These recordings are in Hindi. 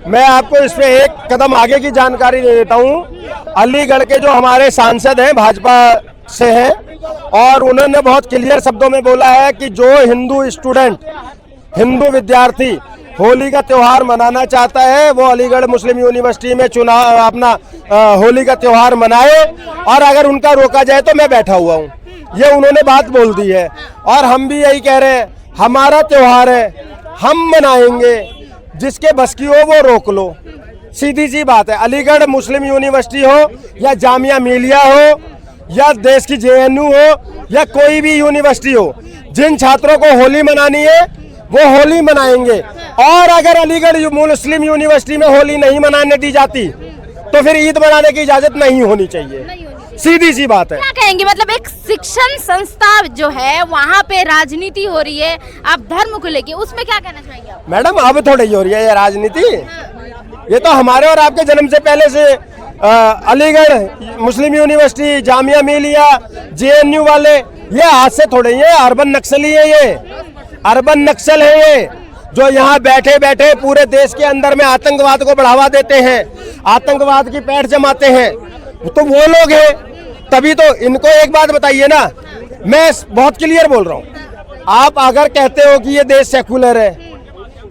मैं आपको इस पे एक कदम आगे की जानकारी दे देता हूँ। अलीगढ़ के जो हमारे सांसद हैं भाजपा से हैं, और उन्होंने बहुत क्लियर शब्दों में बोला है कि जो हिंदू स्टूडेंट, हिंदू विद्यार्थी होली का त्यौहार मनाना चाहता है वो अलीगढ़ मुस्लिम यूनिवर्सिटी में चुनाव अपना होली का त्यौहार मनाए, और अगर उनका रोका जाए तो मैं बैठा हुआ हूँ। ये उन्होंने बात बोल दी है, और हम भी यही कह रहे हैं, हमारा त्यौहार है, हम मनाएंगे, जिसके बस की हो वो रोक लो। सीधी सी बात है। अलीगढ़ मुस्लिम यूनिवर्सिटी हो या जामिया मिलिया हो या देश की जेएनयू हो या कोई भी यूनिवर्सिटी हो, जिन छात्रों को होली मनानी है वो होली मनाएंगे। और अगर अलीगढ़ मुस्लिम यूनिवर्सिटी में होली नहीं मनाने दी जाती तो फिर ईद मनाने की इजाजत नहीं होनी चाहिए। सीधी सी बात है। क्या कहेंगे, मतलब एक शिक्षण संस्था जो है वहाँ पे राजनीति हो रही है, आप धर्म को लेके, उसमें क्या कहना चाहेंगे आप? मैडम अब थोड़ी हो रही है ये राजनीति, ये तो हमारे और आपके जन्म से पहले से अलीगढ़ मुस्लिम यूनिवर्सिटी, जामिया मिलिया, जेएनयू वाले ये आज से थोड़े, ये अर्बन नक्सली है, ये अर्बन नक्सल है, ये जो यहाँ बैठे बैठे पूरे देश के अंदर में आतंकवाद को बढ़ावा देते हैं, आतंकवाद की पैठ जमाते हैं, तो वो लोग हैं। तभी तो इनको एक बात बताइए ना, मैं बहुत क्लियर बोल रहा हूँ, आप अगर कहते हो कि ये देश सेक्युलर है,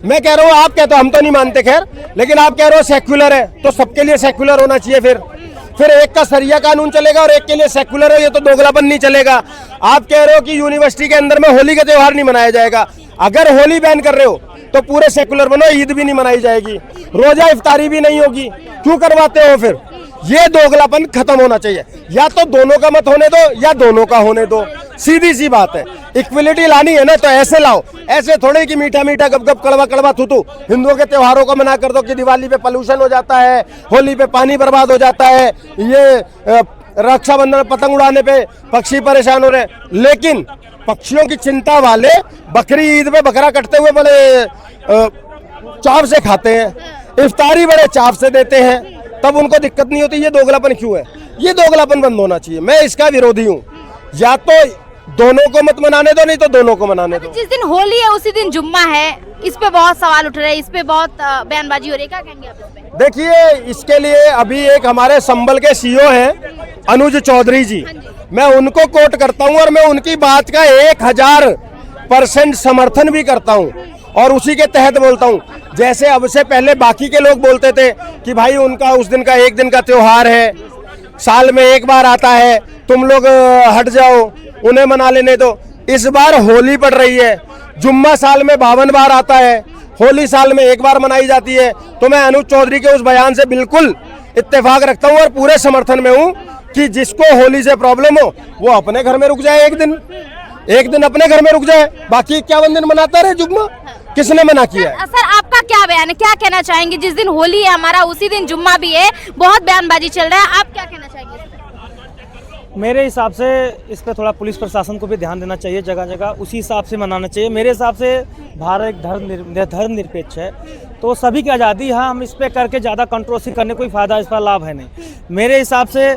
मैं कह रहा हूँ, आप कहते हो, हम तो नहीं मानते खैर, लेकिन आप कह रहे हो सेक्युलर है, तो सबके लिए सेक्युलर होना चाहिए। फिर एक का सरिया कानून चलेगा और एक के लिए सेक्युलर है, ये तो दोगलापन नहीं चलेगा। आप कह रहे हो कि यूनिवर्सिटी के अंदर में होली का त्यौहार नहीं मनाया जाएगा, अगर होली बैन कर रहे हो तो पूरे सेक्युलर बनो, ईद भी नहीं मनाई जाएगी, रोजा इफ्तारी भी नहीं होगी, क्यों करवाते हो? फिर ये दोगलापन खत्म होना चाहिए। या तो दोनों का मत होने दो या दोनों का होने दो, सीधी सी बात है। इक्वलिटी लानी है ना तो ऐसे लाओ, ऐसे थोड़े कि मीठा मीठा गप गप कड़वा कड़वा थूथू हिंदुओं के त्योहारों को मना कर दो कि दिवाली पे पॉल्यूशन हो जाता है, होली पे पानी बर्बाद हो जाता है, ये रक्षाबंधन पतंग उड़ाने पे पक्षी परेशान हो रहे हैं। लेकिन पक्षियों की चिंता वाले बकरी ईद पे बकरा कटते हुए बड़े चाव से खाते हैं, इफ्तारी बड़े चाव से देते हैं, तब उनको दिक्कत नहीं होती। ये दोगलापन क्यों है? ये दोगलापन बंद होना चाहिए। मैं इसका विरोधी हूँ। या तो दोनों को मत मनाने दो, नहीं तो दोनों को मनाने दो। जिस दिन होली है उसी दिन जुम्मा है, इस पे बहुत सवाल उठ रहे हैं, इस पे बहुत बयानबाजी हो रही है, क्या कहेंगे आप इस पे? देखिए, इसके लिए अभी एक हमारे संबल के सीईओ हैं अनुज चौधरी जी, मैं उनको कोट करता हूं और मैं उनकी बात का 1000% समर्थन भी करता हूं और उसी के तहत बोलता हूं। जैसे अब से पहले बाकी के लोग बोलते थे कि भाई उनका उस दिन का एक दिन का त्योहार है, साल में एक बार आता है, तुम लोग हट जाओ, उन्हें मना लेने दो। इस बार होली पड़ रही है, जुम्मा साल में 52 बार आता है, होली साल में एक बार मनाई जाती है। तो मैं अनुज चौधरी के उस बयान से बिल्कुल इत्तेफाक रखता हूं और पूरे समर्थन में हूं कि जिसको होली से प्रॉब्लम हो वो अपने घर में रुक जाए, एक दिन अपने घर में रुक जाए, बाकी 51 दिन मनाता रहे जुम्मा। किसने मना किया है? सर आपका क्या बयान है, क्या कहना चाहेंगे? जिस दिन होली है हमारा उसी दिन जुम्मा भी है, बहुत बयानबाजी चल रहा है, आप क्या कहना चाहेंगे? मेरे हिसाब से इस पर थोड़ा पुलिस प्रशासन को भी ध्यान देना चाहिए, जगह जगह उसी हिसाब से मनाना चाहिए। मेरे हिसाब से भारत एक धर्म निरपेक्ष है, तो सभी की आज़ादी है, हम इस पर करके ज़्यादा कंट्रोवर्सी करने कोई फ़ायदा, इस पर लाभ है नहीं। मेरे हिसाब से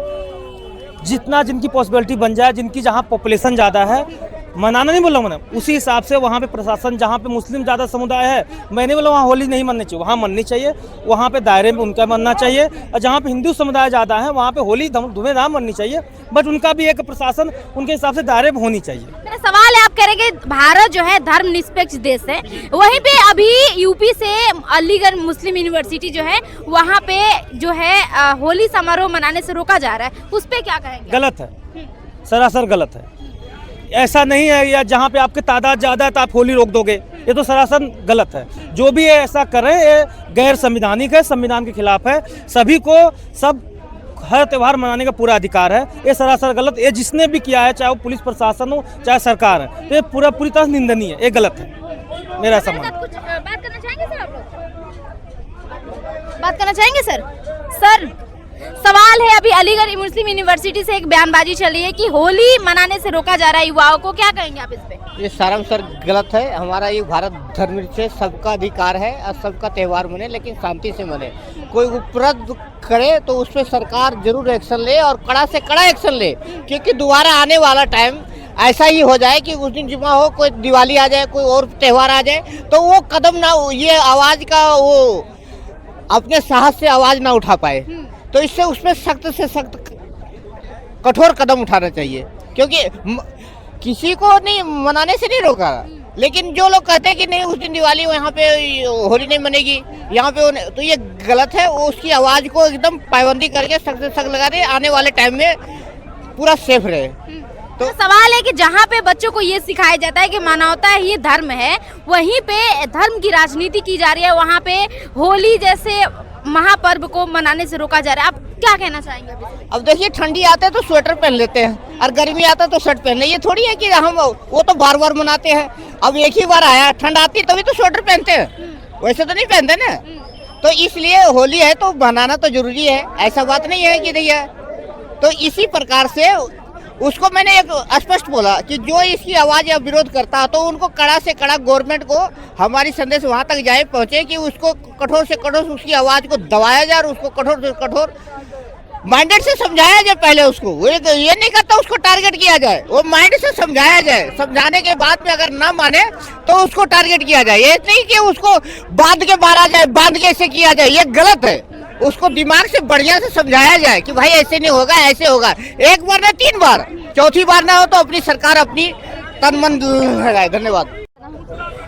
जितना जिनकी पॉसिबिलिटी बन जाए, जिनकी जहाँ पॉपुलेशन ज़्यादा है, मनाना नहीं बोल रहा हूँ मैं, उसी हिसाब से वहाँ पे प्रशासन, जहाँ पे मुस्लिम ज़्यादा समुदाय है, मैं नहीं बोला वहाँ होली नहीं मननी चाहिए, वहाँ मननी चाहिए, वहाँ पे दायरे में उनका मनना चाहिए। और जहाँ पे हिंदू समुदाय ज़्यादा है वहाँ पे होली धूमधाम मननी चाहिए, बट उनका भी एक प्रशासन उनके हिसाब से दायरे में होनी चाहिए। मेरा सवाल है, आप कह रहे कि भारत जो है धर्म निरपेक्ष देश है, वहीं पे अभी यूपी से अलीगढ़ मुस्लिम यूनिवर्सिटी जो है वहाँ पे जो है होली समारोह मनाने से रोका जा रहा है, उस पर क्या कहेंगे? गलत है, सरासर गलत है। ऐसा नहीं है या जहाँ पे आपकी तादाद ज़्यादा है तो आप होली रोक दोगे, ये तो सरासर गलत है। जो भी ऐसा करे ये गैर संविधानिक है, संविधान के खिलाफ है। सभी को सब हर त्यौहार मनाने का पूरा अधिकार है, ये सरासर गलत। ये जिसने भी किया है, चाहे वो पुलिस प्रशासन हो चाहे सरकार है, तो ये पूरी तरह निंदनीय है, ये गलत है। मेरा समझ। कुछ बात करना चाहेंगे सर? आप लोग बात करना चाहेंगे सर? सर सवाल है, अभी अलीगढ़ मुस्लिम यूनिवर्सिटी से एक बयानबाजी चल रही है कि होली मनाने से रोका जा रहा है युवाओं को, क्या कहेंगे आप इस पे? ये सर गलत है। हमारा ये भारत धर्म से सबका अधिकार है और सबका त्यौहार मने, लेकिन शांति से मने। कोई उपद्रव करे तो उस पर सरकार जरूर एक्शन ले और कड़ा से कड़ा एक्शन ले, क्योंकि दोबारा आने वाला टाइम ऐसा ही हो जाए कि उस दिन जुम्मा हो, कोई दिवाली आ जाए, कोई और त्यौहार आ जाए, तो वो कदम ना, ये आवाज़ का वो अपने साहस से आवाज ना उठा पाए, तो इससे उस पर सख्त से सख्त कठोर कदम उठाना चाहिए, क्योंकि किसी को नहीं मनाने से नहीं रोका, लेकिन जो लोग कहते हैं कि नहीं उस दिन दिवाली यहाँ पे होली नहीं मनेगी, यहाँ पे, तो ये गलत है। उसकी आवाज को एकदम पाबंदी करके सख्त से सख्त लगा दे, आने वाले टाइम में पूरा सेफ रहे। तो सवाल है कि जहाँ पे बच्चों को ये सिखाया जाता है कि मानवता ही धर्म है, वहीं पे धर्म की राजनीति की जा रही है, वहाँ पे होली जैसे महापर्व को मनाने से रोका जा रहा है। आप क्या कहना चाहेंगे? अब देखिए, ठंडी आते है तो स्वेटर पहन लेते हैं, और गर्मी आता है तो शर्ट पहन ले। ये थोड़ी है कि हम वो तो बार बार मनाते हैं। अब एक ही बार आया, ठंड आती तभी तो स्वेटर पहनते हैं, वैसे तो नहीं पहनते ना। तो इसलिए होली है तो मनाना तो जरूरी है, ऐसा बात नहीं है कि नहीं है। तो इसी प्रकार से उसको मैंने एक स्पष्ट बोला कि जो इसकी आवाज या विरोध करता तो उनको कड़ा से कड़ा, गवर्नमेंट को हमारी संदेश वहां तक जाए, पहुंचे कि उसको कठोर से कठोर उसकी आवाज को दबाया जाए, और उसको कठोर से कठोर माइंडेड से समझाया जाए। पहले उसको ये नहीं करता उसको टारगेट किया जाए, वो माइंड से समझाया जाए। समझाने के बाद में अगर ना माने तो उसको टारगेट किया जाए। ये नहीं कि उसको बांध के मारा जाए, बांध के ऐसे किया जाए, ये गलत है। उसको दिमाग से बढ़िया से समझाया जाए कि भाई ऐसे नहीं होगा, ऐसे होगा। एक बार ना 3 बार, चौथी बार ना हो तो अपनी सरकार अपनी तन मन लगाए। धन्यवाद।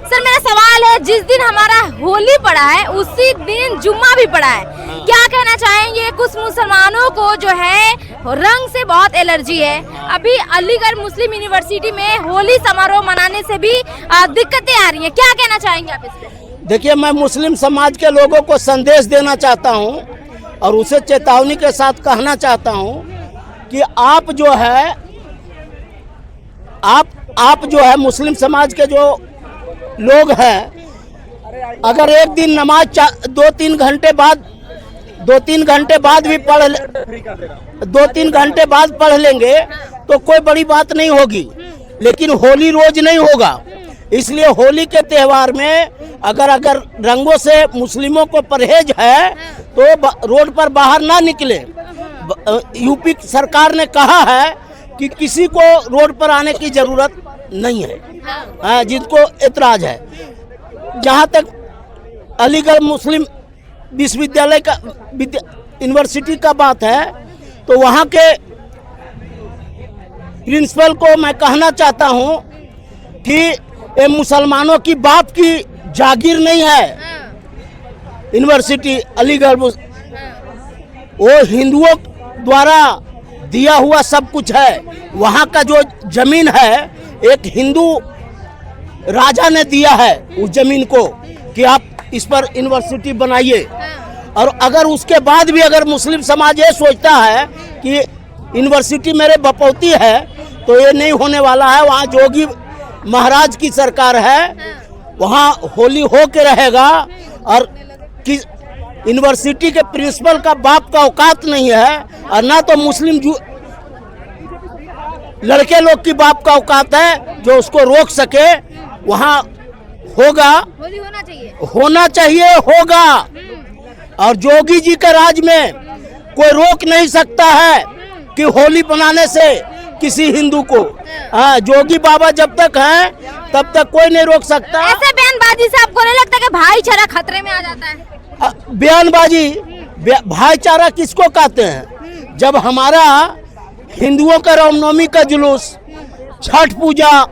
सर, मेरा सवाल है, जिस दिन हमारा होली पड़ा है उसी दिन जुम्मा भी पड़ा है, क्या कहना चाहेंगे? कुछ मुसलमानों को जो है रंग से बहुत एलर्जी है। अभी अलीगढ़ मुस्लिम यूनिवर्सिटी में होली समारोह मनाने से भी दिक्कतें आ रही हैं, क्या कहना चाहेंगे आप इस पे? देखिए, मैं मुस्लिम समाज के लोगों को संदेश देना चाहता हूं और उसे चेतावनी के साथ कहना चाहता हूं कि आप जो है मुस्लिम समाज के जो लोग हैं, अगर एक दिन नमाज 2-3 घंटे बाद 2-3 घंटे बाद भी 2-3 घंटे बाद पढ़ लेंगे तो कोई बड़ी बात नहीं होगी, लेकिन होली रोज नहीं होगा। इसलिए होली के त्यौहार में अगर रंगों से मुस्लिमों को परहेज है तो रोड पर बाहर ना निकले। यूपी सरकार ने कहा है कि किसी को रोड पर आने की जरूरत नहीं है, जिनको एतराज है। जहाँ तक अलीगढ़ मुस्लिम विश्वविद्यालय का यूनिवर्सिटी का बात है, तो वहाँ के प्रिंसिपल को मैं कहना चाहता हूँ कि ये मुसलमानों की बाप की जागीर नहीं है यूनिवर्सिटी अलीगढ़, वो हिंदुओं द्वारा दिया हुआ सब कुछ है। वहाँ का जो जमीन है एक हिंदू राजा ने दिया है उस जमीन को कि आप इस पर यूनिवर्सिटी बनाइए। और अगर उसके बाद भी अगर मुस्लिम समाज ये सोचता है कि यूनिवर्सिटी मेरे बपौती है, तो ये नहीं होने वाला है। वहाँ जोगी महाराज की सरकार है, वहाँ होली हो के रहेगा। और कि यूनिवर्सिटी के प्रिंसिपल का बाप का औकात नहीं है, और ना तो मुस्लिम लड़के लोग की बाप का औकात है जो उसको रोक सके। वहाँ होगा, होली होना चाहिए, होगा। और जोगी जी के राज में कोई रोक नहीं सकता है कि होली बनाने से किसी हिंदू को। हाँ, जोगी बाबा जब तक हैं तब तक कोई नहीं रोक सकता। ऐसे बयानबाजी से आपको नहीं लगता कि भाईचारा खतरे में आ जाता है? बयानबाजी, भाईचारा किसको कहते हैं? जब हमारा हिंदुओं का रामनवमी का जुलूस, छठ पूजा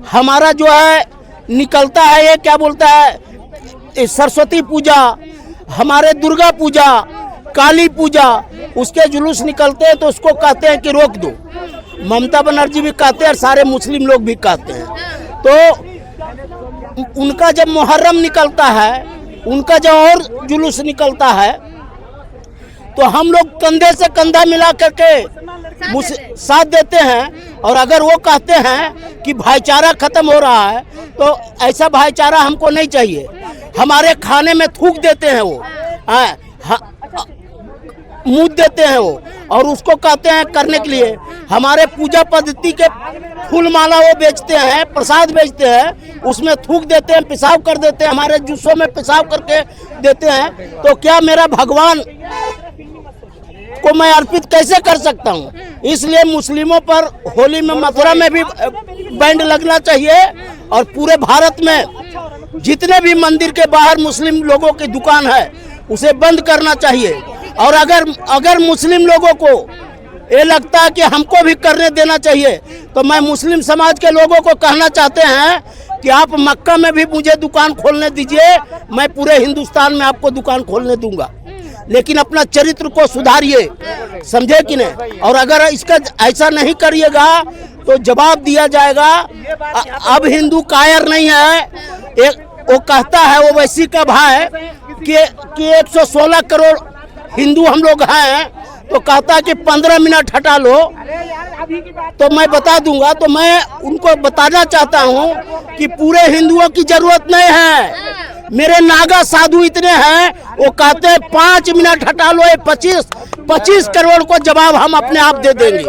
हमारा जो है निकलता है, ये क्या बोलता है, सरस्वती पूजा, हमारे दुर्गा पूजा, काली पूजा, उसके जुलूस निकलते हैं तो उसको कहते हैं कि रोक दो। ममता बनर्जी भी कहते हैं और सारे मुस्लिम लोग भी कहते हैं। तो उनका जब मुहर्रम निकलता है, उनका जब और जुलूस निकलता है, तो हम लोग कंधे से कंधा मिला करके साथ देते हैं। और अगर वो कहते हैं कि भाईचारा खत्म हो रहा है, तो ऐसा भाईचारा हमको नहीं चाहिए। हमारे खाने में थूक देते हैं वो, मुँह देते हैं वो, और उसको कहते हैं करने के लिए। हमारे पूजा पद्धति के फूल माला वो बेचते हैं, प्रसाद बेचते हैं, उसमें थूक देते हैं, पेशाब कर देते हैं, हमारे जूसों में पेशाब करके देते हैं। तो क्या मेरा भगवान को मैं अर्पित कैसे कर सकता हूँ? इसलिए मुस्लिमों पर होली में मथुरा में भी बैंड लगना चाहिए, और पूरे भारत में जितने भी मंदिर के बाहर मुस्लिम लोगों की दुकान है उसे बंद करना चाहिए। और अगर मुस्लिम लोगों को ये लगता है कि हमको भी करने देना चाहिए, तो मैं मुस्लिम समाज के लोगों को कहना चाहते हैं कि आप मक्का में भी मुझे दुकान खोलने दीजिए, मैं पूरे हिंदुस्तान में आपको दुकान खोलने दूंगा, लेकिन अपना चरित्र को सुधारिए, समझे कि नहीं। और अगर इसका ऐसा नहीं करिएगा तो जवाब दिया जाएगा। अब हिंदू कायर नहीं है, वो कहता है, वो वैसी का भाई कि 116 करोड़ हिंदू हम लोग हैं, तो कहता है कि 15 मिनट हटा लो तो मैं बता दूंगा। तो मैं उनको बताना चाहता हूं कि पूरे हिंदुओं की जरूरत नहीं है, मेरे नागा साधु इतने हैं, वो कहते हैं 5 मिनट हटा लो, ये 25 करोड़ को जवाब हम अपने आप दे देंगे,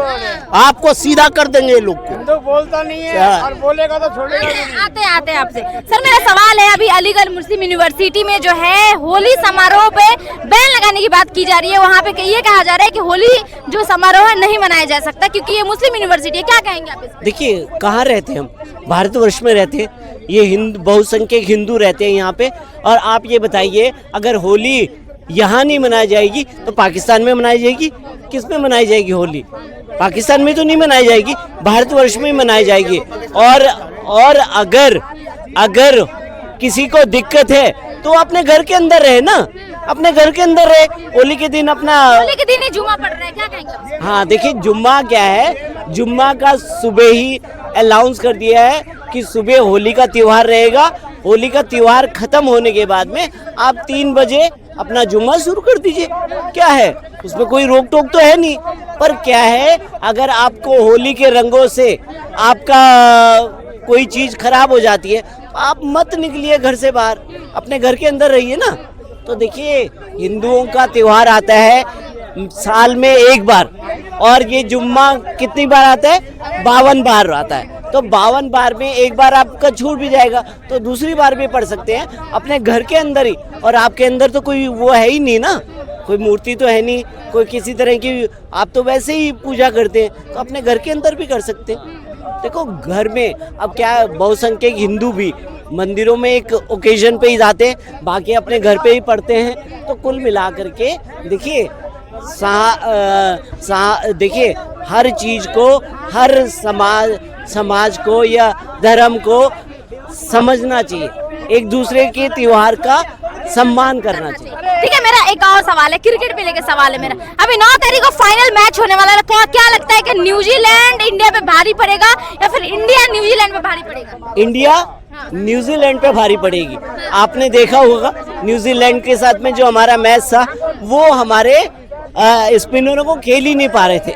आपको सीधा कर देंगे ये लोग को। तो बोलता नहीं है और बोलेगा तो छोड़ेगा नहीं। आते आपसे सर, मेरा सवाल है, अभी अलीगढ़ मुस्लिम यूनिवर्सिटी में जो है होली समारोह पे बैन लगाने की बात की जा रही है। वहाँ पे ये कहा जा रहा है कि होली जो समारोह है नहीं मनाया जा सकता क्योंकि ये मुस्लिम यूनिवर्सिटी है, क्या कहेंगे आप इस पे? देखिए, कहाँ रहते हैं हम, भारतवर्ष में रहते हैं, ये हिंदू बहुसंख्यक हिंदू रहते हैं यहाँ पे। और आप ये बताइए, अगर होली यहाँ नहीं मनाई जाएगी तो पाकिस्तान में मनाई जाएगी? किस में मनाई जाएगी होली? पाकिस्तान में तो नहीं मनाई जाएगी, भारतवर्ष में मनाई जाएगी। और अगर किसी को दिक्कत है तो अपने घर के अंदर रहे ना, अपने घर के अंदर रहे। होली के दिन होली के दिन ही जुम्मा पड़ रहा है, क्या कहेंगे? हाँ, देखिए, जुम्मा क्या है, जुम्मा का सुबह ही अनाउंस कर दिया है कि सुबह होली का त्योहार रहेगा। होली का त्योहार खत्म होने के बाद में आप 3 बजे अपना जुम्मा शुरू कर दीजिए, क्या है उसमें, कोई रोक टोक तो है नहीं। पर क्या है, अगर आपको होली के रंगों से आपका कोई चीज खराब हो जाती है तो आप मत निकलिए घर से बाहर, अपने घर के अंदर रहिए ना। तो देखिए, हिंदुओं का त्योहार आता है साल में एक बार, और ये जुम्मा कितनी बार आता है? 52 बार आता है। तो 52 बार में एक बार आपका छूट भी जाएगा तो दूसरी बार भी पढ़ सकते हैं अपने घर के अंदर ही। और आपके अंदर तो कोई वो है ही नहीं ना, कोई मूर्ति तो है नहीं, कोई किसी तरह की, आप तो वैसे ही पूजा करते हैं, तो अपने घर के अंदर भी कर सकते हैं। देखो, घर में अब क्या है, बहुसंख्यक हिंदू भी मंदिरों में एक ओकेजन पे ही जाते हैं, बाकी अपने घर पे ही पढ़ते हैं। तो कुल मिला करके देखिए, देखिए, हर चीज को, हर समाज को या धर्म को समझना चाहिए, एक दूसरे के त्योहार का सम्मान करना चाहिए। ठीक है, मेरा एक और सवाल है, क्रिकेट पे लेके सवाल है मेरा। अभी 9 तारीख को फाइनल मैच होने वाला है, क्या लगता है कि न्यूजीलैंड इंडिया पे भारी पड़ेगा या फिर इंडिया न्यूजीलैंड पे भारी पड़ेगा? इंडिया न्यूजीलैंड पे भारी पड़ेगी। आपने देखा होगा न्यूजीलैंड के साथ में जो हमारा मैच था, वो हमारे स्पिनरों को खेल ही नहीं पा रहे थे।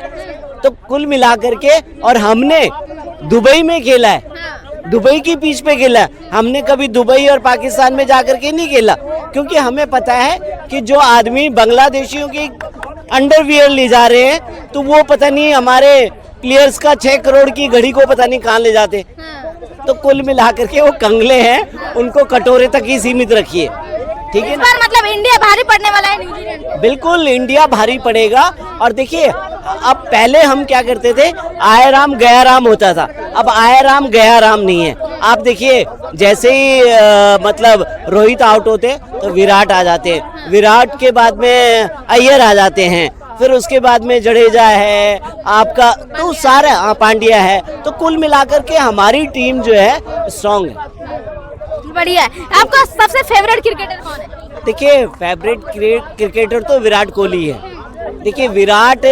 तो कुल मिलाकर के, और हमने दुबई में खेला है, दुबई की पिच पे खेला, हमने कभी दुबई और पाकिस्तान में जाकर के नहीं खेला, क्योंकि हमें पता है कि जो आदमी बांग्लादेशियों की अंडरवियर ले जा रहे हैं, तो वो पता नहीं हमारे प्लेयर्स का 6 करोड़ की घड़ी को पता नहीं कहाँ ले जाते। तो कुल मिलाकर के वो कंगले हैं, उनको कटोरे तक ही सीमित रखिए, ठीक है ना। इस बार मतलब इंडिया भारी पड़ने वाला है न्यूजीलैंड पे? बिल्कुल, इंडिया भारी पड़ेगा। और देखिए, अब पहले हम क्या करते थे, आया राम गया राम होता था, अब आया राम गया राम नहीं है। आप देखिए, जैसे ही मतलब रोहित आउट होते तो विराट आ जाते हैं, विराट के बाद में अय्यर आ जाते हैं, फिर उसके बाद में जडेजा है आपका, तो सारा पांड्या है। तो कुल मिलाकर के हमारी टीम जो है स्ट्रॉन्ग है, बढ़िया है। आपका सबसे फेवरेट क्रिकेटर कौन है? देखिए, फेवरेट क्रिकेटर तो विराट कोहली है। देखिए, विराट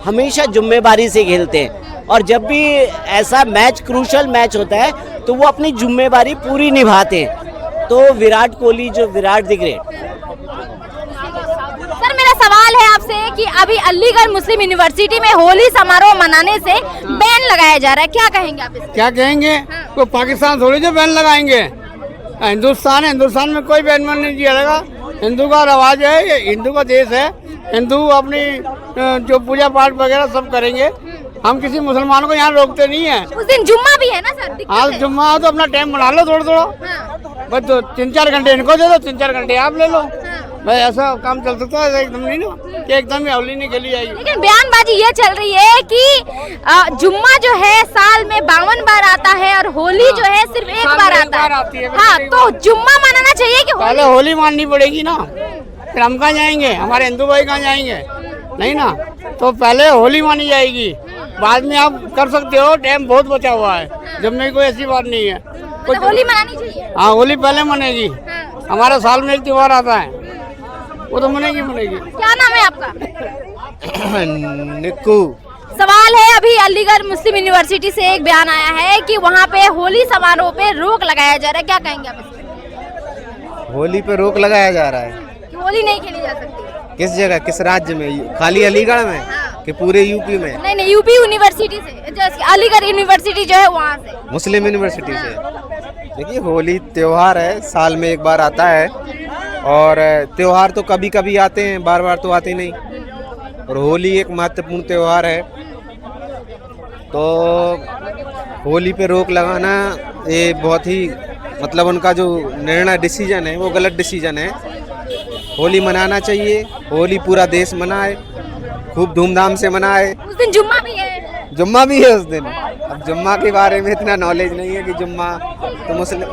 हमेशा जिम्मेदारी से खेलते हैं, और जब भी ऐसा मैच, क्रूशल मैच होता है, तो वो अपनी जिम्मेदारी पूरी निभाते हैं। तो विराट कोहली, जो विराट द ग्रेट। सर, मेरा सवाल है आपसे कि अभी अलीगढ़ मुस्लिम यूनिवर्सिटी में होली समारोह मनाने से बैन लगाया जा रहा है, क्या कहेंगे आप इसमें? क्या कहेंगे? कोई पाकिस्तान थोड़ी जो बैन लगाएंगे, हिंदुस्तान है, हिंदुस्तान में कोई बैन नहीं किया जाएगा। हिंदू का रवाज है, ये हिंदू का देश है, हिंदू अपनी जो पूजा पाठ वगैरह सब करेंगे। हम किसी मुसलमान को यहाँ रोकते नहीं है। उस दिन जुम्मा भी है ना सर? हाँ, जुम्मा हो तो अपना टाइम बना लो थोड़ा, बस 3-4 घंटे इनको दे दो, 3-4 घंटे आप ले लो। भाई ऐसा काम चल सकता है एकदम नहीं ना, कि एकदम ही होली नहीं खेली जाएगी। लेकिन बयानबाजी ये चल रही है कि जुम्मा जो है साल में 52 बार आता है और होली जो है सिर्फ एक बार आता है। हाँ, तो जुम्मा मनाना चाहिए कि पहले होली माननी पड़ेगी ना, फिर हम कहाँ जाएंगे, हमारे हिंदू भाई कहाँ जाएंगे, नहीं ना। तो पहले होली मानी जाएगी, बाद में आप कर सकते हो, टाइम बहुत बचा हुआ है, जब में कोई ऐसी बात नहीं है। तो होली मनानी चाहिए। हाँ, होली पहले मनेगी, हमारा साल में एक त्योहार आता है, वो तो मनेगी। क्या नाम है आपका? निक्कू। सवाल है, अभी अलीगढ़ मुस्लिम यूनिवर्सिटी से एक बयान आया है कि वहाँ पे होली समारोह पे रोक लगाया जा रहा है, क्या कहेंगे आप इसमें? होली पे रोक लगाया जा रहा है, कि होली नहीं खेली जा सकती? किस जगह, किस राज्य में? खाली अलीगढ़ में कि पूरे यूपी में? नहीं, यूपी यूनिवर्सिटी से, जैसे अलीगढ़ यूनिवर्सिटी जो है वहाँ से, मुस्लिम यूनिवर्सिटी से। देखिए, होली त्योहार है, साल में एक बार आता है, और त्योहार तो कभी कभी आते हैं, बार बार तो आते नहीं। और होली एक महत्वपूर्ण त्योहार है, तो होली पे रोक लगाना ये बहुत ही मतलब उनका जो निर्णय डिसीजन है वो गलत डिसीजन है। होली मनाना चाहिए, होली पूरा देश मनाए, खूब धूमधाम से मनाए। उस दिन जुम्मा भी है। जुम्मा भी है उस दिन। अब जुम्मा के बारे में इतना नॉलेज नहीं है कि जुम्मा तो मुस्लिम